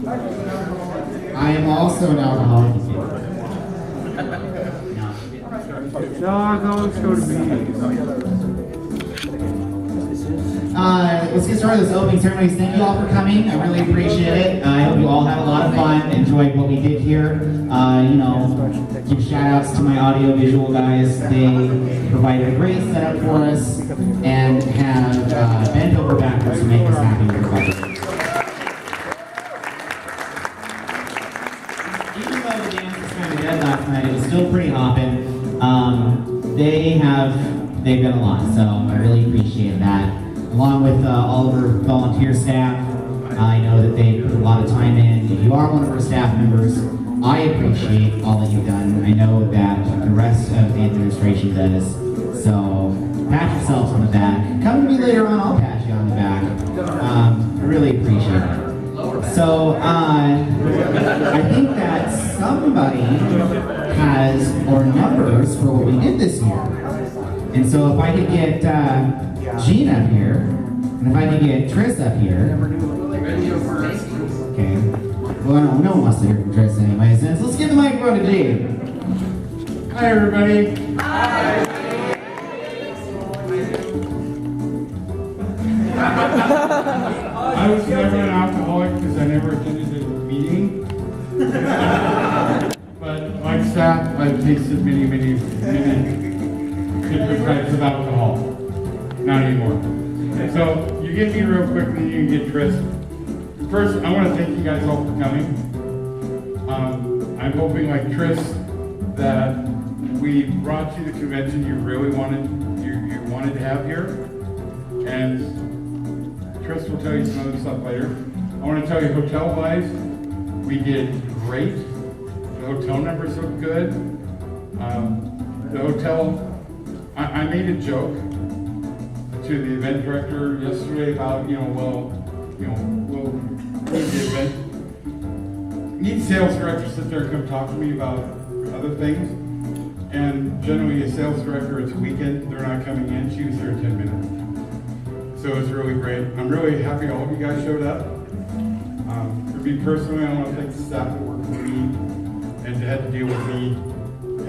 I am also an alcoholic. Doggos go to meetings. Let's get started with this opening ceremony. Thank you all for coming. I really appreciate it. I hope you all had a lot of fun, enjoyed what we did here. Give shout outs to my audio visual guys. They provided a great setup for us and have bent over backwards to make us happy with the budget. Even though the dance was kind of dead last night, it was still pretty hopping. They've done a lot, so I really appreciate that. Along with all of our volunteer staff, I know that they put a lot of time in. If you are one of our staff members, I appreciate all that you've done. I know that the rest of the administration does. So pat yourselves on the back. Come to me later on, I'll pat you on the back. I really appreciate it. So I think that somebody has our numbers for what we did this year. And so if I could get Gene up here, and if I could get Tris up here. Okay. Well, no one wants to hear from Tris anyway, so let's give the microphone to Gene. Hi, everybody. Hi. I was never an alcoholic because I never attended a meeting. But like staff, I've tasted many different types of alcohol. Not anymore. So you get me real quick, and then you can get Tris. First, I want to thank you guys all for coming. I'm hoping, like Tris, that we brought you the convention you really wanted to have here. And Tris will tell you some other stuff later. I want to tell you, hotel-wise, we did great. The hotel numbers look good. The hotel, I made a joke to the event director yesterday about, we'll need the event. Need sales director to sit there and come talk to me about other things. And generally a sales director, it's a weekend, they're not coming in. She was here in 10 minutes. So it's really great. I'm really happy all of you guys showed up. For me personally, I want to thank the staff that worked for me and had to deal with me.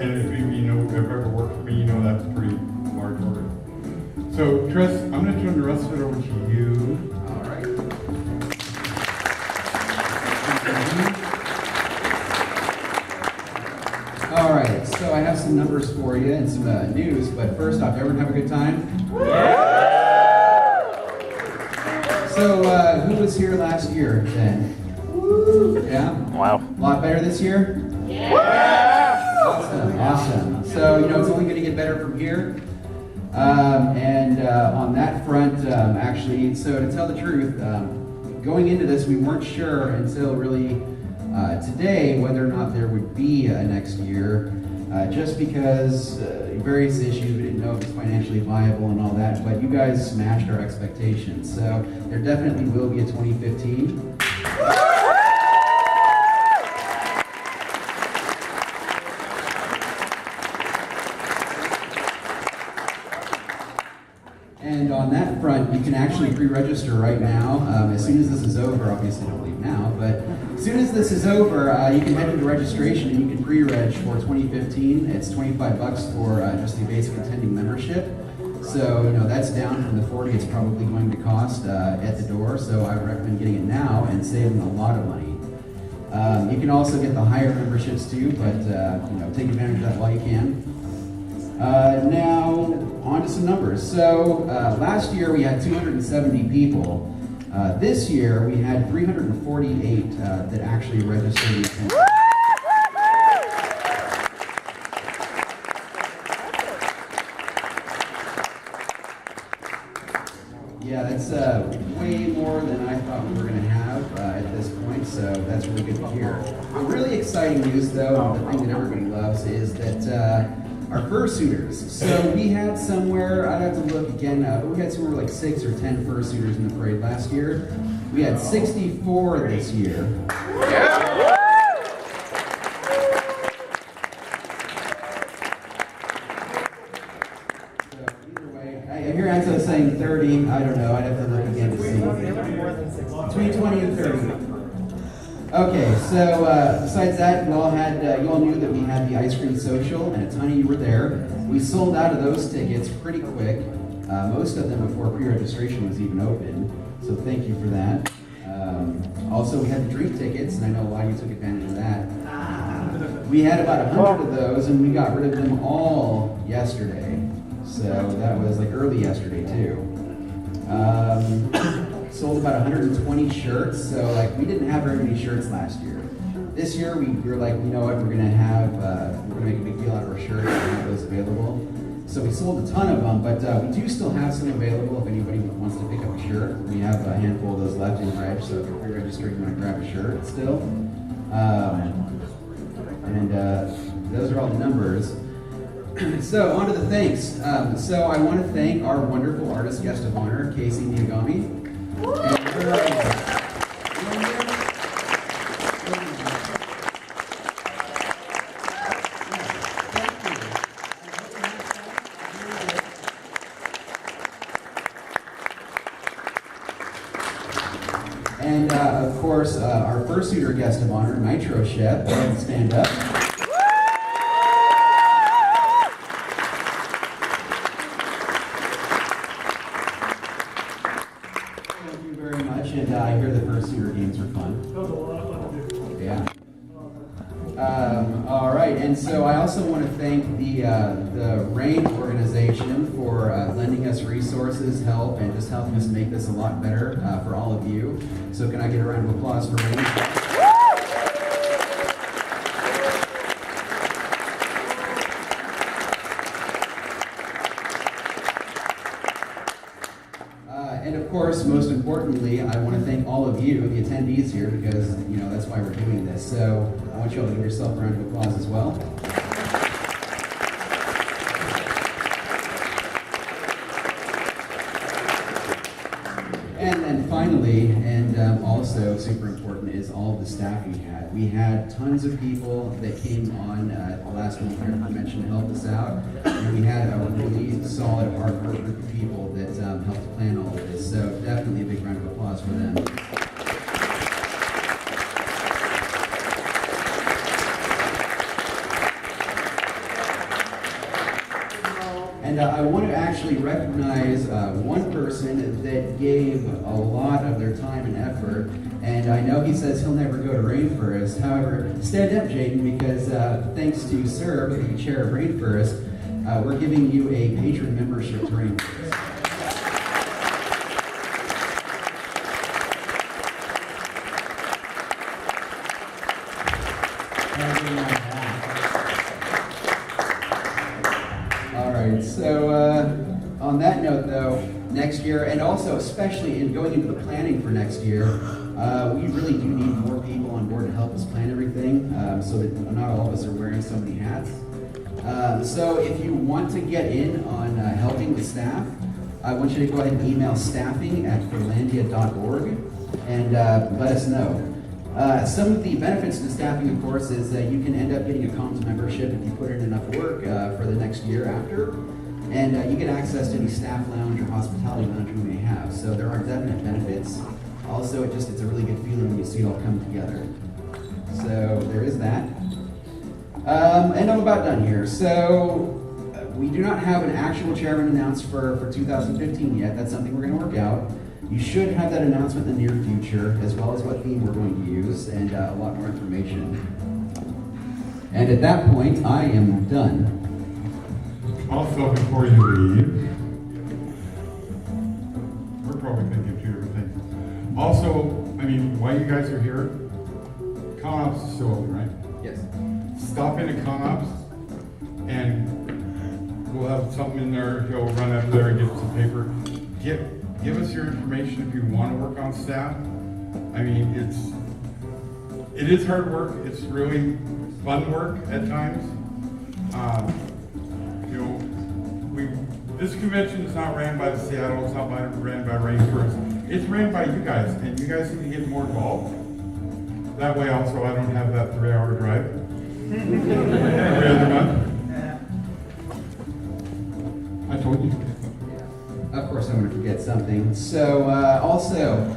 And if you've ever worked for me, you know that's a pretty large order. So, Tris, I'm going to turn the rest of it over to you. All right. All right, so I have some numbers for you and some news, but first off, everyone have a good time? Yeah! So, who was here last year then? Yeah? Wow. A lot better this year? Yeah! Awesome. So, it's only going to get better from here. On that front, actually, so to tell the truth, going into this, we weren't sure until really today whether or not there would be a next year, just because various issues, we didn't know if it's financially viable and all that, but you guys smashed our expectations. So there definitely will be a 2015. And on that front, you can actually pre-register right now. As soon as this is over, obviously don't leave now, but as soon as this is over, you can head into registration and you can pre-reg for 2015. It's $25 for just the basic attending membership. So, that's down from the $40 it's probably going to cost at the door. So I would recommend getting it now and saving a lot of money. You can also get the higher memberships too, but take advantage of that while you can. Now, on to some numbers. So, last year we had 270 people. This year we had 348 that actually registered. Yeah, that's way more than I thought we were going to have at this point, so that's really good to hear. The really exciting news, though, the thing that everybody loves, is that our fursuiters. So we had somewhere, I'd have to look again, but we had somewhere like 6 or 10 fursuiters in the parade last year. We had 64 this year. Yeah. So either way, I hear Anzo saying 30, I don't know, I'd have to look again to see. Between 20 and 30. Okay, so besides that, you all knew that we had the ice cream social, and a ton of you were there. We sold out of those tickets pretty quick, most of them before pre-registration was even open. So thank you for that. Also, we had the drink tickets, and I know a lot of you took advantage of that. We had about 100 of those, and we got rid of them all yesterday. So that was like early yesterday too. Sold about 120 shirts, so like we didn't have very many shirts last year. This year we were like, you know what, we're gonna make a big deal out of our shirts and have those available. So we sold a ton of them, but we do still have some available if anybody wants to pick up a shirt. We have a handful of those left in Reg, so if you're pre-registered, you want to grab a shirt still. Those are all the numbers. So on to the thanks. So I want to thank our wonderful artist guest of honor, Casey Miyagami. And of course, our fursuiter guest of honor, Nitro Chef, go ahead and stand up. Thank you very much, and I hear the fursuiter games are fun. That was a lot of fun to do. Yeah. All right, and so I also want to thank the RAIN organization for lending us resources, help, and just helping us make this a lot better for all of you. So can I get a round of applause for RAIN? And of course, most importantly, I want to thank all of you, the attendees here, because you know that's why we're doing this. So I want you all to give yourself a round of applause as well. And then finally, and also super important, is all the staff we had. We had tons of people that came on the last one here I mentioned to help us out. And we had a really solid, hardcore group of people that helped plan all of this. So definitely a big round of applause for them. And I want to actually recognize one person that gave a lot of their time and effort. And I know he says he'll never go to Rainforest. However, stand up, Jaden, because thanks to Serb, the chair of Rainforest, we're giving you a patron membership to Rainforest. All right, so on that note, though, next year, and also especially in going into the planning for next year, we really do need more people on board to help us plan everything, so that not all of us are wearing so many hats. So if you want to get in on helping the staff, I want you to go ahead and email staffing@furlandia.org and let us know. Some of the benefits to staffing, of course, is that you can end up getting a comms membership if you put in enough work for the next year after. And you get access to any staff lounge or hospitality lounge we may have. So there are definite benefits. Also, it's a really good feeling when you see it all come together. So there is that. And I'm about done here. So we do not have an actual chairman announced for 2015 yet. That's something we're going to work out. You should have that announcement in the near future, as well as what theme we're going to use, and a lot more information. And at that point, I am done. Also, before you leave, we're probably going to give two different things. Also, I mean, while you guys are here, Con-Ops is still open, right? Yes. Stop in at Con-Ops, and we'll have something in there. He'll run up there and get some paper. Give us your information if you want to work on staff. I mean, it is hard work. It's really fun work at times. This convention is not ran by the Seattle, it's not ran by Rainforest. It's ran by you guys, and you guys need to get more involved. That way also I don't have that 3-hour drive every other month. I told you. Of course, I'm going to forget something. So, also,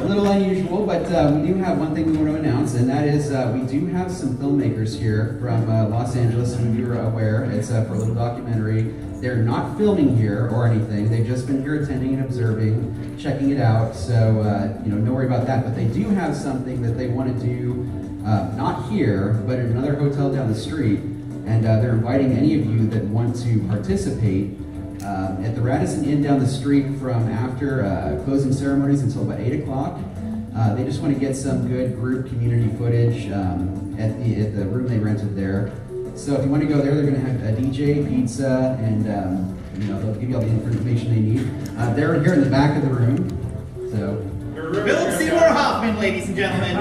little unusual, but we do have one thing we want to announce, and that is we do have some filmmakers here from Los Angeles, and you're aware, it's for a little documentary. They're not filming here or anything. They've just been here attending and observing, checking it out. So, no worry about that. But they do have something that they want to do, not here, but in another hotel down the street. And they're inviting any of you that want to participate at the Radisson Inn down the street from after closing ceremonies until about 8 o'clock. They just want to get some good group community footage at the room they rented there. So if you want to go there, they're going to have a DJ, pizza, and they'll give you all the information they need. They're here in the back of the room. So Philip Seymour Hoffman, ladies and gentlemen.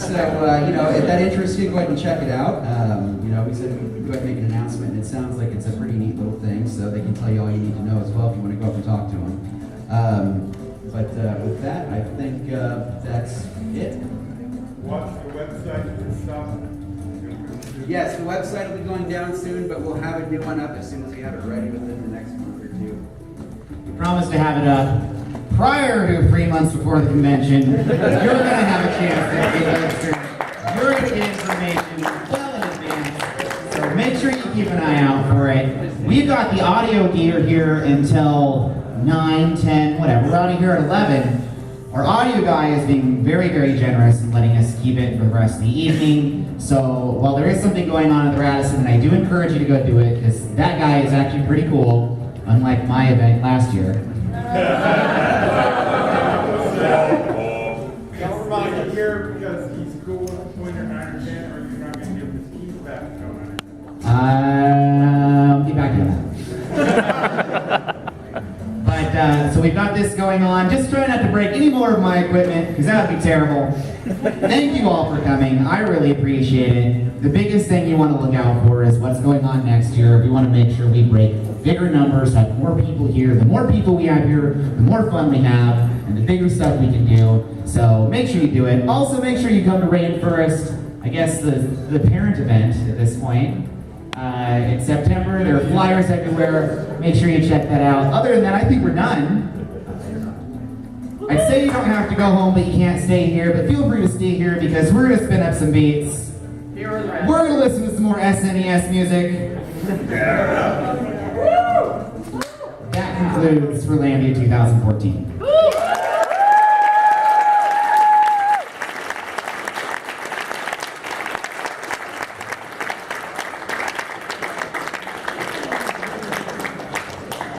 So if that interests you, go ahead and check it out. We said we'd go ahead and make an announcement, and it sounds like it's a pretty neat little thing. So they can tell you all you need to know as well if you want to go up and talk to them. But with that, I think that's it. What's the website and stuff? Yes, the website will be going down soon, but we'll have a new one up as soon as we have it ready within the next month or two. We promised to have it up prior to 3 months before the convention. You're going to have a chance to register. You're going to get information well in advance. So make sure you keep an eye out for it. We've got the audio gear here until 9, 10, whatever. We're out of here at 11. Our audio guy is being very, very generous in letting us keep it for the rest of the evening. So while there is something going on at the Radisson, and I do encourage you to go do it, because that guy is actually pretty cool, unlike my event last year. Don't remind him here because he's cool when you're 9 or 10, or you're not going to give him his keys back. Get back to that. But, so we've got this going on. Just try not to break any more of my equipment, because that would be terrible. Thank you all for coming. I really appreciate it. The biggest thing you want to look out for is what's going on next year. We want to make sure we break bigger numbers, have more people here. The more people we have here, the more fun we have, and the bigger stuff we can do. So make sure you do it. Also, make sure you come to Rainforest, I guess the parent event at this point. In September, there are flyers everywhere. Make sure you check that out. Other than that, I think we're done. I'd say you don't have to go home, but you can't stay here. But feel free to stay here because we're going to spin up some beats. We're going to listen to some more SNES music. That concludes Furlandia 2014.